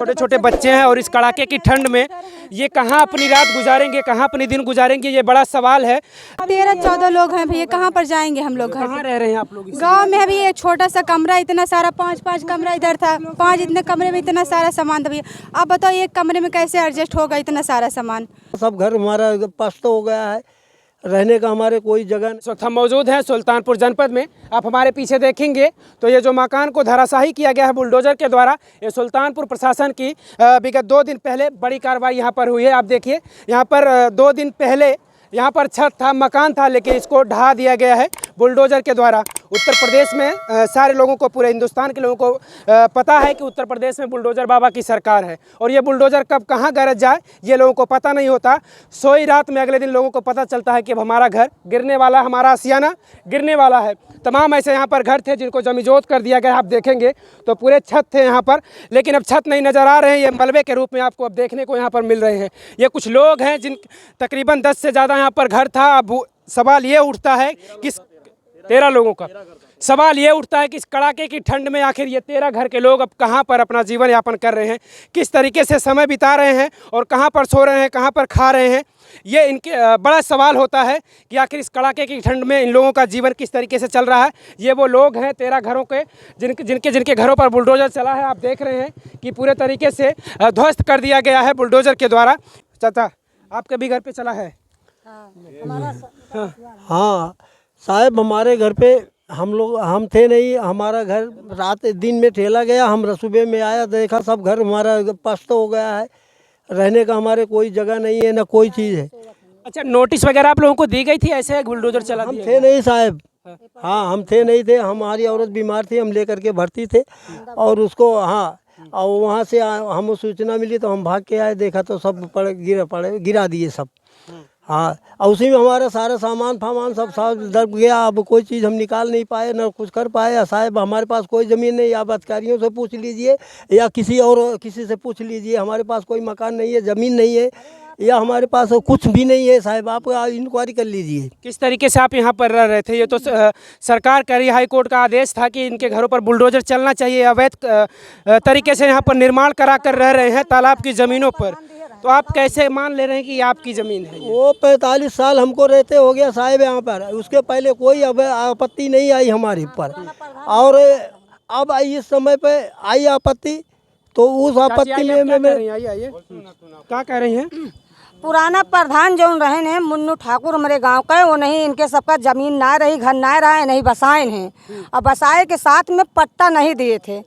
छोटे छोटे बच्चे हैं और इस कड़ाके की ठंड में ये कहाँ अपनी रात गुजारेंगे, कहाँ अपने दिन गुजारेंगे, ये बड़ा सवाल है। 13-14 लोग हैं भैया, कहाँ पर जाएंगे हम लोग? कहाँ रह रहे हैं आप लोग? गांव में अभी एक छोटा सा कमरा, इतना सारा 5-5 कमरा इधर था, 5 इतने कमरे में इतना सारा सामान था भैया। आप बताओ एक कमरे में कैसे एडजस्ट होगा इतना सारा सामान? सब घर हमारा पस्त हो गया है, रहने का हमारे कोई जगह नहीं। इस वक्त हम मौजूद हैं सुल्तानपुर जनपद में। आप हमारे पीछे देखेंगे तो ये जो मकान को धराशाही किया गया है बुलडोजर के द्वारा, ये सुल्तानपुर प्रशासन की विगत 2 दिन पहले बड़ी कार्रवाई यहाँ पर हुई है। आप देखिए यहाँ पर 2 दिन पहले यहाँ पर छत था, मकान था, लेकिन इसको ढहा दिया गया है बुलडोजर के द्वारा। उत्तर प्रदेश में सारे लोगों को, पूरे हिंदुस्तान के लोगों को पता है कि उत्तर प्रदेश में बुलडोजर बाबा की सरकार है और ये बुलडोजर कब कहाँ गरज जाए ये लोगों को पता नहीं होता। सोई रात में अगले दिन लोगों को पता चलता है कि अब हमारा घर गिरने वाला, हमारा आशियाना गिरने वाला है। तमाम ऐसे यहाँ पर घर थे जिनको जमीजोत कर दिया गया। आप देखेंगे तो पूरे छत थे यहाँ पर, लेकिन अब छत नहीं नज़र आ रहे हैं, ये मलबे के रूप में आपको अब देखने को यहाँ पर मिल रहे हैं। ये कुछ लोग हैं जिन तकरीबन 10 से ज़्यादा यहाँ पर घर था। अब सवाल ये उठता है कि 13 लोगों का सवाल ये उठता है कि इस कड़ाके की ठंड में आखिर ये 13 घर के लोग अब कहाँ पर अपना जीवन यापन कर रहे हैं, किस तरीके से समय बिता रहे हैं और कहाँ पर सो रहे हैं, कहाँ पर खा रहे हैं। ये इनके बड़ा सवाल होता है कि आखिर इस कड़ाके की ठंड में इन लोगों का जीवन किस तरीके से चल रहा है। ये वो लोग हैं 13 घरों के जिनके घरों पर बुलडोजर चला है। आप देख रहे हैं कि पूरे तरीके से ध्वस्त कर दिया गया है बुलडोजर के द्वारा। चाचा, आपके भी घर पे चला है? हाँ साहब, हमारे घर पे हम थे नहीं, हमारा घर रात दिन में ठेला गया, हम सुबह में आया, देखा सब घर हमारा पस्त हो गया है, रहने का हमारे कोई जगह नहीं है, ना कोई चीज़ है। अच्छा, नोटिस वगैरह आप लोगों को दी गई थी ऐसे बुलडोजर चला? हम थे नहीं साहब, हाँ हम थे नहीं थे, हमारी औरत बीमार थी, हम लेकर के भर्ती थे और उसको, हाँ, और वहाँ से हम सूचना मिली तो हम भाग के आए, देखा तो सब गिरा दिए सब। हाँ, और उसी में हमारा सारा सामान सब दब गया। अब कोई चीज़ हम निकाल नहीं पाए, ना कुछ कर पाए। साहब हमारे पास कोई ज़मीन नहीं, आप अधिकारियों से पूछ लीजिए या किसी से पूछ लीजिए, हमारे पास कोई मकान नहीं है, ज़मीन नहीं है, या हमारे पास कुछ भी नहीं है। साहब आप इंक्वायरी कर लीजिए। किस तरीके से आप यहाँ पर रह रहे थे? ये तो सरकार कह रही, हाई कोर्ट का आदेश था कि इनके घरों पर बुलडोजर चलना चाहिए। अवैध तरीके से यहाँ पर निर्माण करा कर रह रहे हैं तालाब की ज़मीनों पर, तो आप कैसे मान ले रहे हैं कि ये आपकी ज़मीन है? वो 45 साल हमको रहते हो गया साहब यहाँ पर, उसके पहले कोई आपत्ति नहीं आई हमारे ऊपर, और अब इस समय पे आई आपत्ति, तो उस आपत्ति में क्या कह रही हैं? पुराना प्रधान जो रहे हैं मुन्नू ठाकुर हमारे गांव का, वो नहीं, इनके सबका जमीन ना रही, घर ना रहा, नहीं बसाए हैं, और बसाए के साथ में पट्टा नहीं दिए थे।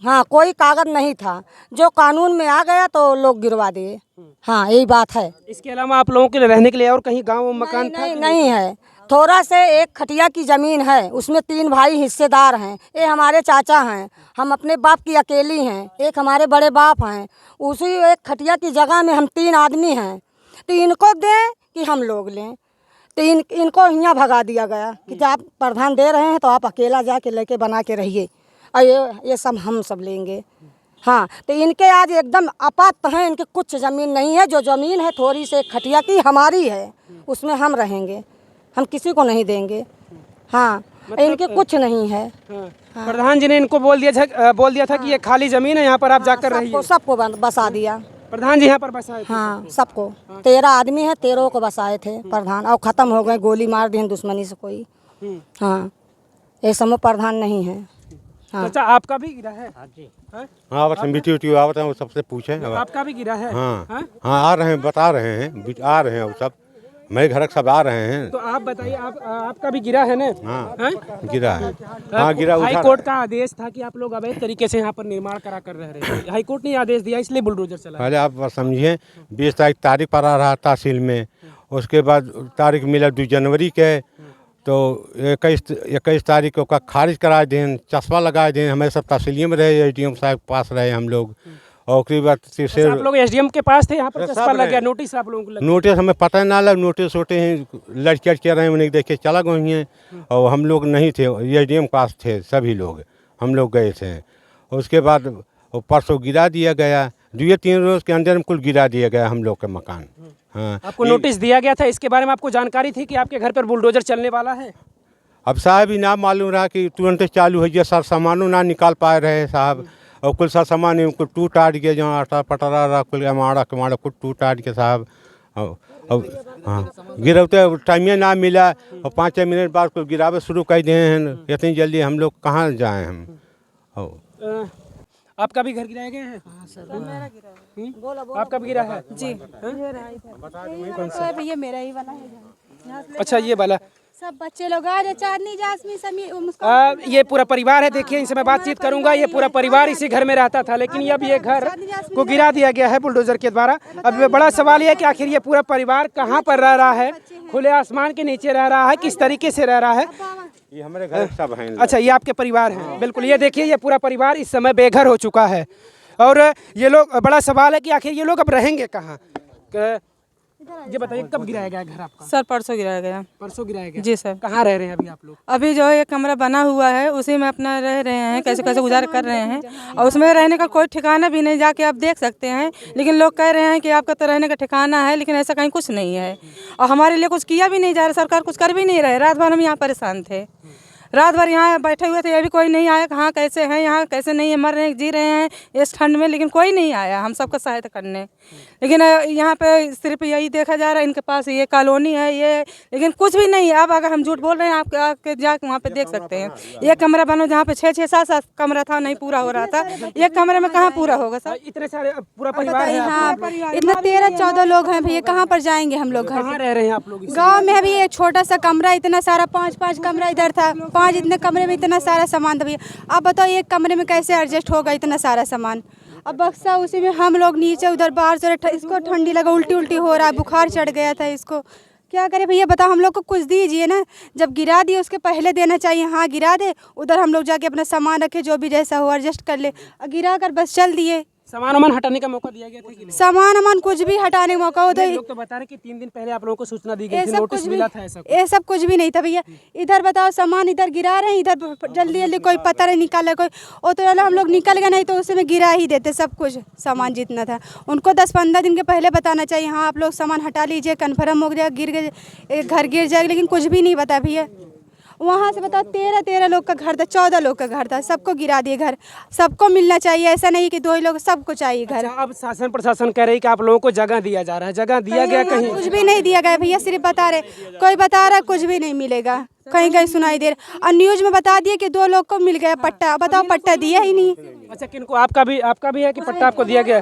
हाँ, कोई कागज नहीं था, जो कानून में आ गया तो लोग गिरवा दिए। हाँ, यही बात है। इसके अलावा आप लोगों के लिए रहने के लिए और कहीं गाँव में मकान था? नहीं है, थोड़ा से एक खटिया की ज़मीन है, उसमें 3 भाई हिस्सेदार हैं। ये हमारे चाचा हैं, हम अपने बाप की अकेली हैं, एक हमारे बड़े बाप हैं। उसी एक खटिया की जगह में हम 3 आदमी हैं, तो इनको दें कि हम लोग लें, तो इनको यहाँ भगा दिया गया कि जब आप प्रधान दे रहे हैं तो आप अकेला जाके लेके बना के रहिए, और ये सब हम सब लेंगे। हाँ, तो इनके आज एकदम आपात हैं, इनके कुछ ज़मीन नहीं है। जो ज़मीन है थोड़ी से खटिया की हमारी है, उसमें हम रहेंगे, हम किसी को नहीं देंगे। हाँ, इनके कुछ नहीं है। हाँ। प्रधान जी ने इनको बोल दिया था कि ये खाली ज़मीन है, यहाँ पर आप जाकर रहिए। सबको बसा दिया प्रधान जी यहाँ पर बसाए थे? हाँ, सबको। 13 आदमी हैं, 13 को बसाए थे प्रधान, और ख़त्म हो गए, गोली मार दी दुश्मनी से कोई। हाँ, ये समय प्रधान नहीं है। हाँ। अच्छा, आपका भी गिरा है? हाँ, बस बेटी आवत है, वो सबसे पूछे। आपका भी गिरा है? हाँ, आ रहे हैं, बता रहे हैं, आ रहे हैं, वो सब मेरे घर सब आ रहे हैं। तो आप बताइए, आपका भी गिरा है ना? हाँ, गिरा है। हाँ, गिरा। हाई कोर्ट का आदेश था कि आप लोग अवैध तरीके से यहाँ पर निर्माण करा कर रह रहे हैं। हाई कोर्ट ने आदेश दिया, इसलिए बुलडोजर चला। पहले आप समझिए, 20 तारीख पर आ रहा तहसील में, उसके बाद तारीख मिला 2 जनवरी के, तो 21 तारीख को खारिज करा दें, चस्पा लगा दें। हमें सब तहसीलियों में रहे, एसडीएम साहब के पास रहे हम लोग, और उसके बाद फिर आप लोग एसडीएम के पास थे, यहाँ पर चस्पा लग गया, नोटिस आप लोगों को लगा? नोटिस हमें पता ना लगा, नोटिस होते हैं लड़के के रहे हैं, उन्हें देख के चला गए हैं, और हम लोग नहीं थे, एसडीएम के पास थे सभी लोग, हम लोग गए थे। उसके बाद परसों गिरा दिया गया, 2-3 रोज़ के अंदर में कुल गिरा दिया गया हम लोग का मकान। हाँ, आपको नोटिस दिया गया था, इसके बारे में आपको जानकारी थी कि आपके घर पर बुलडोजर चलने वाला है? अब साहब ही ना मालूम रहा कि तुरंत चालू हो गया, सर सामानों ना निकाल पाए रहे साहब, और कुल सा सामान ही कुल टूट टाट के जहाँ आटा पटरा रहा कुल हमारा कुल टूट टाट के साहब। अब हाँ गिरवते टाइम ना मिला और 5 मिनट बाद कुल गिरावे शुरू कर दिए हैं। इतनी जल्दी हम लोग कहाँ जाएँ हम। आपका भी घर गिराया गया है? हाँ सर, आपका भी गिरा है जी? भैया मेरा ही वाला है। अच्छा ये वाला सब बच्चे लोग आज चांदनी जासमी समी ये पूरा परिवार है। देखिए इनसे मैं बातचीत करूंगा। ये पूरा परिवार इसी घर में रहता था, लेकिन अब ये घर को गिरा दिया गया है बुलडोजर के द्वारा। अब बड़ा सवाल ये है कि आखिर ये पूरा परिवार कहाँ पर रह रहा है, खुले आसमान के नीचे रह रहा है, किस तरीके से रह रहा है। ये हमारे घर सब हैं। अच्छा ये आपके परिवार हैं? बिल्कुल, ये देखिए ये पूरा परिवार इस समय बेघर हो चुका है। और ये लोग, बड़ा सवाल है कि आखिर ये लोग अब रहेंगे कहाँ। ये बताइए कब गिराया गया घर आपका? सर परसों गिराया गया। परसों गिराया गया? जी सर। कहाँ रह रहे हैं अभी आप लोग? अभी जो एक कमरा बना हुआ है उसी में अपना रह रहे हैं, कैसे कैसे गुजार कर रहे हैं। और उसमें रहने का कोई ठिकाना भी नहीं, जाके आप देख सकते हैं। लेकिन लोग कह रहे हैं कि आपका तो रहने का ठिकाना है, लेकिन ऐसा कहीं कुछ नहीं है। और हमारे लिए कुछ किया भी नहीं जा रहा, सरकार कुछ कर भी नहीं रहे। रात भर हम यहाँ परेशान थे, रात भर यहाँ बैठे हुए थे, अभी कोई नहीं आया। कहाँ कैसे हैं, यहाँ कैसे नहीं है, मर रहे हैं, जी रहे हैं इस ठंड में, लेकिन कोई नहीं आया हम सबका सहायता करने। लेकिन यहाँ पे सिर्फ यही देखा जा रहा है, इनके पास ये कॉलोनी है ये, लेकिन कुछ भी नहीं है। अब अगर हम झूठ बोल रहे हैं, आप आके जाके वहाँ पे देख सकते हैं। एक कमरा बनो जहाँ पे 6-6, 7-7 कमरा था, नहीं पूरा हो रहा था। एक कमरे में कहाँ पूरा होगा सर? इतने सारे पूरा परिवार है? हाँ इतना 13-14 लोग हैं भैया, कहाँ पर जाएंगे हम लोग? कहाँ रह रहे हैं आप लोग? गांव में अभी एक छोटा सा कमरा, इतना सारा 5-5 कमरा इधर था, 5 इतने कमरे में इतना सारा सामान था भैया। आप बताओ एक कमरे में कैसे एडजस्ट होगा इतना सारा सामान। अब बक्सा उसी में हम लोग नीचे, उधर बाहर से इसको ठंडी लगा, उल्टी हो रहा है, बुखार चढ़ गया था इसको। क्या करें भैया बताओ, हम लोग को कुछ दीजिए ना। जब गिरा दिए उसके पहले देना चाहिए। हाँ गिरा दे, उधर हम लोग जाके अपना सामान रखे, जो भी जैसा हो एडजस्ट कर ले। गिरा कर बस चल दिए। सामान वामान हटाने का मौका दिया गया था कि नहीं? सामान वामान कुछ भी हटाने का मौका होता है? लोग तो बता रहे कि 3 दिन पहले आप लोगों को सूचना दी गई थी, नोटिस मिला था ऐसा? ये सब कुछ भी नहीं था भैया। इधर बताओ सामान इधर गिरा रहे हैं, इधर जल्दी जल्दी कोई पता नहीं निकाला कोई। और तो हम लोग निकल गए, नहीं तो उसमें गिरा ही देते सब कुछ सामान जितना था। उनको 10-15 दिन के पहले बताना चाहिए, हाँ आप लोग सामान हटा लीजिए, कन्फर्म हो जाएगा, गिर गए घर गिर जाएगा, लेकिन कुछ भी नहीं बता भैया। वहाँ से बताओ 13 लोग का घर था, 14 लोग का घर था, सबको गिरा दिए घर। सबको मिलना चाहिए, ऐसा नहीं कि 2 ही लोग, सबको चाहिए घर। अच्छा, अब शासन प्रशासन कह रही है कि आप लोगों को जगह दिया जा रहा है, जगह दिया गया कहीं? कुछ भी नहीं दिया गया भैया, सिर्फ बता रहे, कोई बता रहा कुछ भी नहीं मिलेगा, कहीं कहीं सुनाई दे रहा। और न्यूज में बता दिए कि 2 लोग को मिल गया पट्टा, बताओ पट्टा दिया ही नहीं। अच्छा किनको? आपका भी है कि पट्टा आपको दिया गया?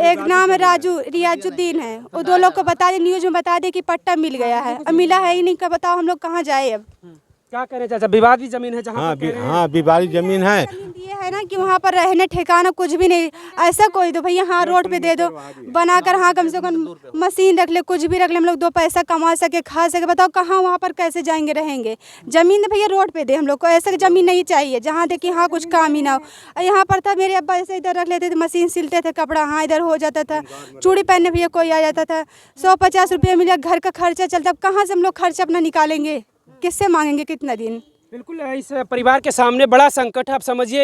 एक नाम है रियाजुद्दीन है, वो 2 लोग को बता दिए, न्यूज में बता दिए कि पट्टा मिल गया है, और मिला है ही नहीं। का बताओ हम लोग कहाँ जाए अब? क्या करें चाचा, विवादित जमीन है जहाँ? हाँ विवादित जमीन है। ये है ना कि वहाँ पर रहने ठिकाना कुछ भी नहीं। ऐसा कोई दो भैया, हाँ रोड पे दे दो बनाकर, हाँ कम से कम मशीन रख ले, कुछ भी रख ले, हम लोग 2 पैसा कमा सके, खा सके। बताओ कहाँ वहाँ पर कैसे जाएंगे रहेंगे? जमीन तो भैया रोड पे दे हम लोग को, ऐसा जमीन नहीं चाहिए जहाँ देखिए हाँ कुछ काम ही ना हो। यहाँ पर था मेरे अब्बा ऐसे इधर रख लेते थे, मशीन सिलते थे कपड़ा, हाँ इधर हो जाता था। चूड़ी पहनने भैया कोई आ जाता था, 100-50 रुपये मिला, घर का खर्चा चलता। अब कहाँ से हम लोग खर्चा अपना निकालेंगे, किससे मांगेंगे, कितना दिन? बिल्कुल, इस परिवार के सामने बड़ा संकट है। आप समझिए,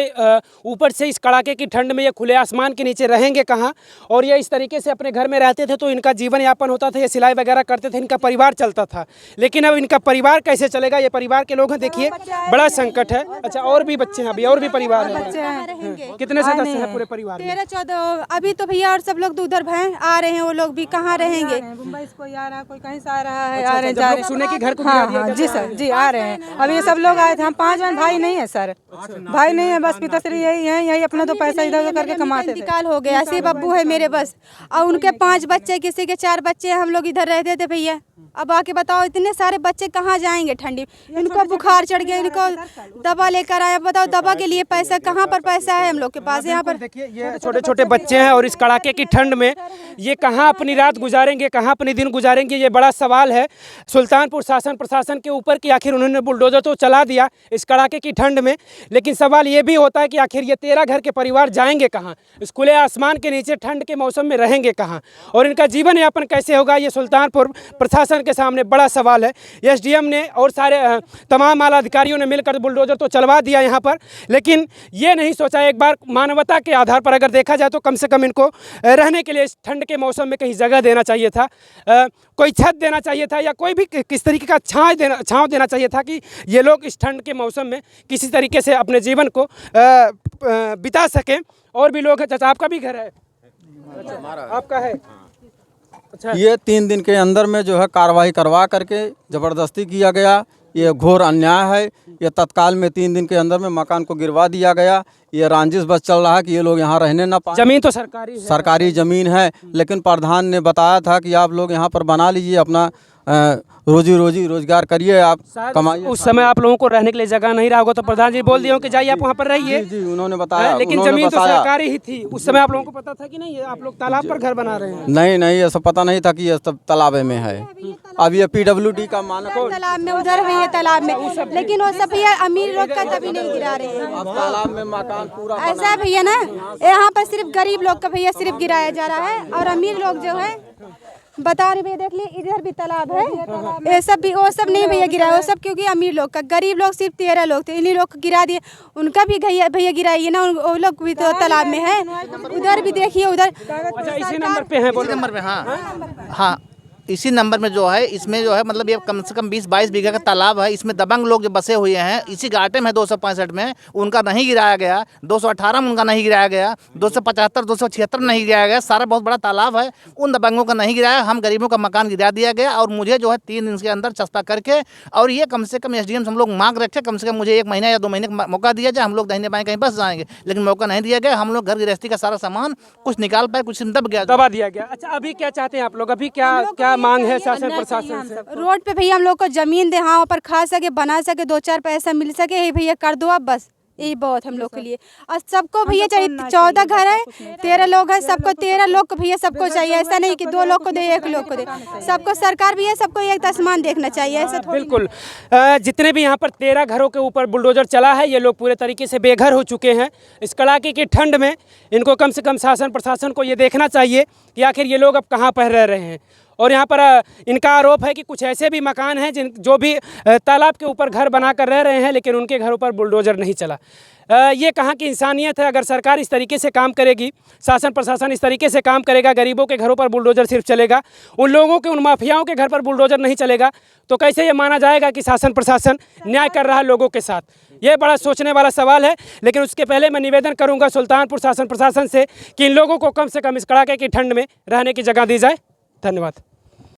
ऊपर से इस कड़ाके की ठंड में ये खुले आसमान के नीचे रहेंगे कहाँ। और ये इस तरीके से अपने घर में रहते थे तो इनका जीवन यापन होता था, ये सिलाई वगैरह करते थे, इनका परिवार चलता था। लेकिन अब इनका परिवार कैसे चलेगा? ये परिवार के लोग हैं, देखिए बड़ा संकट है। अच्छा और भी बच्चे हैं अभी, और भी परिवार है? कितने सदस्य हैं पूरे परिवार में? 13-14 अभी तो भैया, और सब लोग तो उधर आ रहे हैं, वो लोग भी कहाँ रहेंगे? मुंबई से कोई आ रहा है, कोई कहीं से आ रहा है, आ रहे जा रहे। सुने कि घर को हाँ हाँ जी सर जी आ रहे हैं। अब ये सब लोग आए थे, हम 5 बहन भाई नहीं है सर, भाई नहीं है, बस पिताश्री यही है, यही अपना 2 पैसा इधर उधर करके कमाते थे। इंतकाल हो गया, सिर्फ अब्बू है मेरे बस, और उनके 5 बच्चे, किसी के 4 बच्चे, हम लोग इधर रहते थे भैया। अब आके बताओ इतने सारे बच्चे कहाँ जाएंगे ठंडी? इनको बुखार चढ़ गया, इनको दवा लेकर आए, बताओ दवा के लिए पैसा कहाँ पर पैसा है हम लोग के पास? यहाँ पर देखिए ये छोटे छोटे बच्चे हैं और इस कड़ाके की ठंड में ये कहाँ अपनी रात गुजारेंगे, कहाँ अपने दिन गुजारेंगे, ये बड़ा सवाल है सुल्तानपुर शासन प्रशासन के ऊपर कि आखिर उन्होंने बुलडोजर तो चला दिया इस कड़ाके की ठंड में, लेकिन सवाल ये भी होता है कि आखिर ये 13 घर के परिवार जाएंगे कहाँ? इस खुले आसमान के नीचे ठंड के मौसम में रहेंगे कहाँ? और इनका जीवन यापन कैसे होगा? ये सुल्तानपुर प्रशासन के सामने बड़ा सवाल है। एसडीएम ने और सारे तमाम आला अधिकारियों ने मिलकर बुलडोजर तो चलवा दिया यहाँ पर, लेकिन ये नहीं सोचा एक बार मानवता के आधार पर अगर देखा जाए तो कम से कम इनको रहने के लिए इस ठंड के मौसम में कहीं जगह देना चाहिए था, कोई छत देना चाहिए था, या कोई भी किस तरीके का छाँव देना चाहिए था कि ये लोग इस ठंड के मौसम में किसी तरीके से अपने जीवन को बिता सकें। और भी लोग हैं। चाचा आपका भी घर है? आपका है? अच्छा, ये 3 दिन के अंदर में जो है कार्रवाई करवा करके ज़बरदस्ती किया गया। ये घोर अन्याय है। ये तत्काल में 3 दिन के अंदर में मकान को गिरवा दिया गया। ये रांजिश बस चल रहा है कि ये लोग यहाँ रहने ना पाए। जमीन तो सरकारी है, सरकारी ज़मीन है, लेकिन प्रधान ने बताया था कि आप लोग यहाँ पर बना लीजिए, अपना रोज़गार करिए, आप कमाइए। उस समय आप लोगों को रहने के लिए जगह नहीं रहा होगा तो प्रधान जी बोल दिए हो कि जाइए आप वहाँ पर रहिए। जी उन्होंने बताया, लेकिन उन्होंने जमीन तो बताया। सरकारी ही थी। उस समय आप लोगों को पता था कि नहीं आप लोग तालाब पर घर बना रहे हैं? नहीं ऐसा पता नहीं था कि ये सब तालाब में है। अब ये PWD का मानक तालाब में उधर है, ये तालाब में, लेकिन वो सब भैया अमीर लोग का तभी नहीं गिरा रहे हैं। अब तालाब में मकान पूरा ऐसा है भैया ना, यहाँ पर सिर्फ गरीब लोग का भैया सिर्फ गिराया जा रहा है, और अमीर लोग जो है बता रहे भैया, देख लिए इधर भी तालाब है, ये सब भी, वो सब नहीं भैया गिराया, वो सब क्योंकि अमीर लोग का, गरीब लोग सिर्फ 13 लोग थे, इन्हीं लोग को गिरा दिए। उनका भी भैया गिराइए ना, वो लोग भी तो तालाब में है। उधर भी देखिए, उधर इसी नंबर पे है, इसी नंबर पे। हाँ इसी नंबर में जो है, इसमें जो है मतलब ये कम से कम 20-22 बीघा का तालाब है। इसमें दबंग लोग जो बसे हुए हैं, इसी घाटे में 265 में उनका नहीं गिराया गया, 218 में उनका नहीं गिराया गया, 275 276 नहीं गिराया गया। सारा बहुत बड़ा तालाब है, उन दबंगों का नहीं गिराया। हम गरीबों का मकान गिरा दिया गया, और मुझे जो है 3 दिन के अंदर चस्पा करके, और ये कम से कम SDM से हम लोग मांग रखे, कम से कम मुझे 1 महीना या 2 महीने का मौका दिया जाए, हम लोग दाहिने बाएं कहीं बस जाएंगे, लेकिन मौका नहीं दिया गया। हम लोग घर गृहस्थी का सारा सामान कुछ निकाल पाए, कुछ दबा दिया गया। अच्छा, अभी क्या चाहते हैं आप लोग? अभी क्या मांग है शासन प्रशासन से? रोड पे भैया हम लोग को जमीन दे, हाँ पर खा सके, बना सके, 2-4 पैसा मिल सके, यही भैया कर दो आप, बस यही बहुत हम लोग के लिए। और सबको भैया चाहिए, 14 घर है, 13 लोग हैं, सबको 13 लोग को भैया सबको चाहिए। ऐसा नहीं कि 2 लोग को दे, 1 लोग को दे, सबको सरकार भी है, सबको एक आसमान देखना चाहिए। ऐसा बिल्कुल। जितने भी यहाँ पर 13 घरों के ऊपर बुलडोजर चला है, ये लोग पूरे तरीके से बेघर हो चुके हैं। इस कड़ाके की ठंड में इनको कम से कम शासन प्रशासन को ये देखना चाहिए कि आखिर ये लोग अब कहाँ पर रह रहे हैं। और यहाँ पर इनका आरोप है कि कुछ ऐसे भी मकान हैं जो भी तालाब के ऊपर घर बनाकर रह रहे हैं, लेकिन उनके घरों पर बुलडोजर नहीं चला। ये कहाँ की इंसानियत है? अगर सरकार इस तरीके से काम करेगी, शासन प्रशासन इस तरीके से काम करेगा, गरीबों के घरों पर बुलडोजर सिर्फ चलेगा, उन लोगों के, उन माफियाओं के घर पर बुलडोजर नहीं चलेगा, तो कैसे ये माना जाएगा कि शासन प्रशासन न्याय कर रहा है लोगों के साथ? ये बड़ा सोचने वाला सवाल है। लेकिन उसके पहले मैं निवेदन करूँगा सुल्तानपुर शासन प्रशासन से कि इन लोगों को कम से कम इस कड़ाके की ठंड में रहने की जगह दी जाए। धन्यवाद।